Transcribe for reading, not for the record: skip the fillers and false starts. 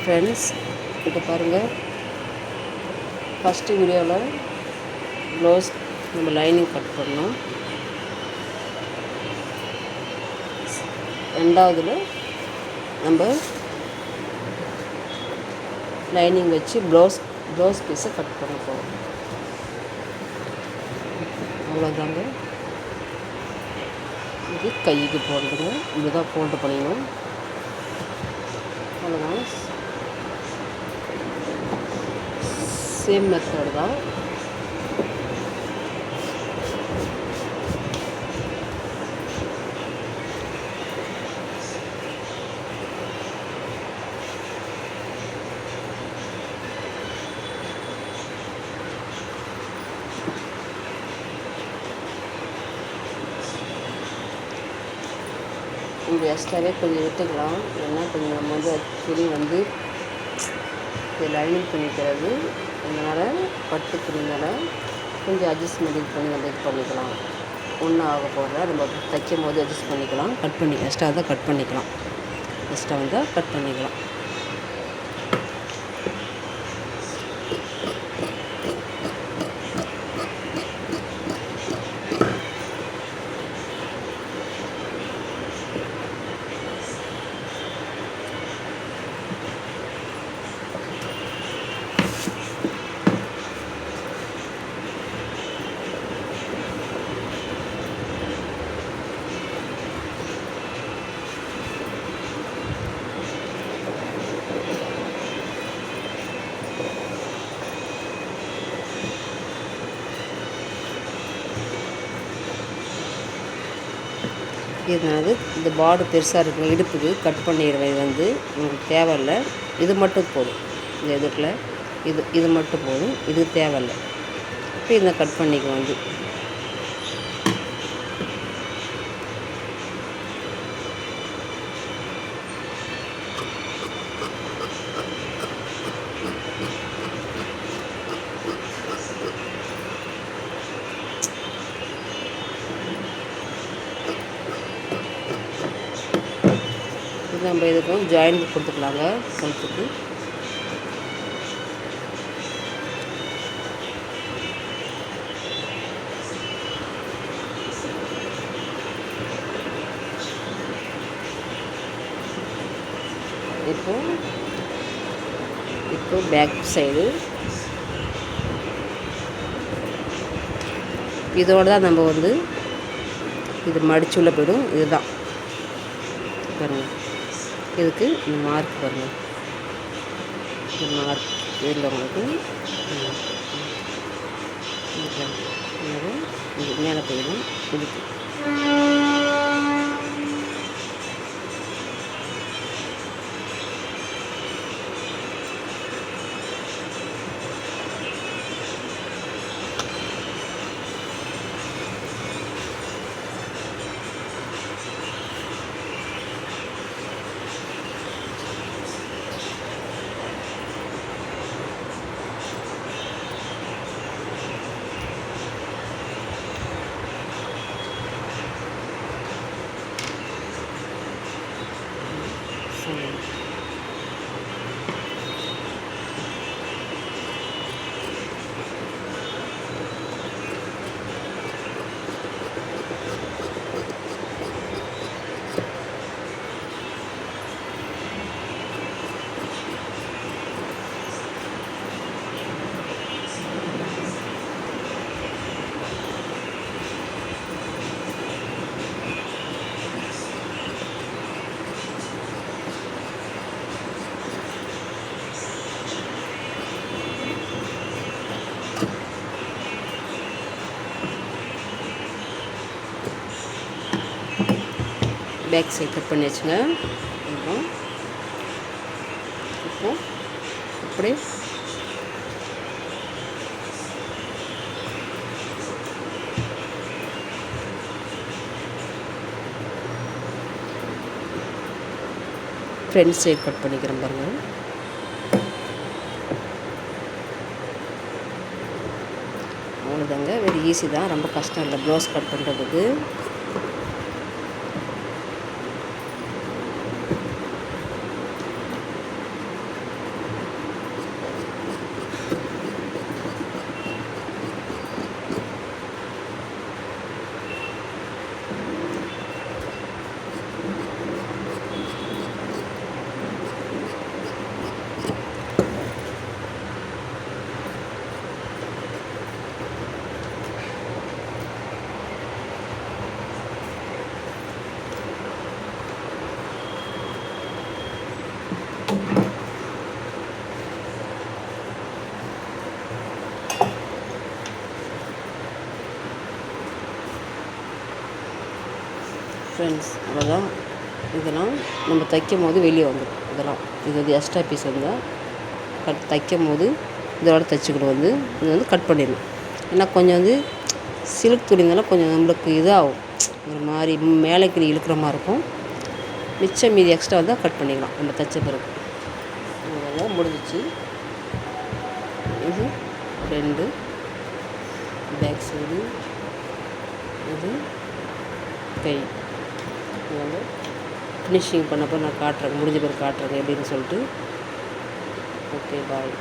Friends, இப்போ பாருங்கள், first வீடியோவில் ப்ளவுஸ் நம்ம லைனிங் கட் பண்ணோம். ரெண்டாவதுல நம்ம லைனிங் வச்சு ப்ளவுஸ் பீஸை கட் பண்ண போகிறோம். அவ்வளோதாங்க. இது கைக்கு போடுறதுங்க, இப்படி தான் ஃபோல்டு பண்ணிக்கணும். அவ்வளோதாங்க. சேம் மெத்தட் தான். கொஞ்சம் எக்ஸ்ட்ராவே கொஞ்சம் விட்டுக்கலாம். ஏன்னா கொஞ்சம் நம்ம வந்து துணி வந்து லைனிங் பண்ணிக்கிறது, அதனால் பட்டு துணினால கொஞ்சம் அட்ஜஸ்ட்மெண்ட் பண்ணி நம்ம இது பண்ணிக்கலாம். ஒன்றும் ஆக போகிறத நம்ம தைக்கும் போது அட்ஜஸ்ட் பண்ணிக்கலாம். எக்ஸ்ட்ரா தான் கட் பண்ணிக்கலாம். எக்ஸ்ட்ரா வந்தால் கட் பண்ணிக்கலாம். இதனால இந்த பார்டர் பெருசாக இருக்கும், இடுப்புக்கு கட் பண்ணிடுவேன். இது வந்து உங்களுக்கு தேவையில்லை, இது மட்டும் போதும். இந்த இதுக்குள்ள இது மட்டும் போதும், இது தேவையில்லை. இப்போ இதை கட் பண்ணிக்க வந்து நம்ம இதுக்கும் ஜாயின் கொடுத்துக்கலாங்க. கழுத்துக்கு இப்போ பேக் சைடு இதோடு தான் நம்ம வந்து இது மடிச்சு உள்ள போயிடும். இதுதான் பாருங்கள், இதுக்கு இந்த மார்க் பாருங்கள், இந்த மார்க் இதில் உங்களுக்கு இது மேலே போயிடும். இதுக்கு பேக் சைட் கட் பண்ணி வச்சுங்க. இப்போ இப்படி ஃப்ரண்ட் சைட் கட் பண்ணிக்கிறேன் பாருங்கள். அவ்வளோதாங்க, வெரி ஈஸி தான், ரொம்ப கஷ்டம் இல்லை ப்ளவுஸ் கட் பண்ணுறதுக்கு. ஃப்ரெண்ட்ஸ் அவ்வளோதான். இதெல்லாம் நம்ம தைக்கும் போது வெளியே வந்துடும். இதெல்லாம் இது வந்து எக்ஸ்ட்ரா பீஸ் வந்தால் தைக்கும் போது இதோட தைச்சிக்கணும். இது வந்து கட் பண்ணிடணும். ஏன்னா கொஞ்சம் வந்து சில்க் துணினால கொஞ்சம் நம்மளுக்கு இதாகும், ஒரு மாதிரி மேலே கீழே இழுக்கிற மாதிரி இருக்கும். மிச்சம் மீதி எக்ஸ்ட்ரா வந்தால் கட் பண்ணிக்கலாம் நம்ம தைச்ச பிறகு. இதெல்லாம் முடிஞ்சிச்சு. இது 2 பேக் சைடு, இது கை. இது வந்து ஃபினிஷிங் பண்ணப்போ நான் காட்டுறேன், முடிஞ்ச பிறகு காட்டுறேன் எப்படின்னு சொல்லிட்டு. ஓகே, பாய்.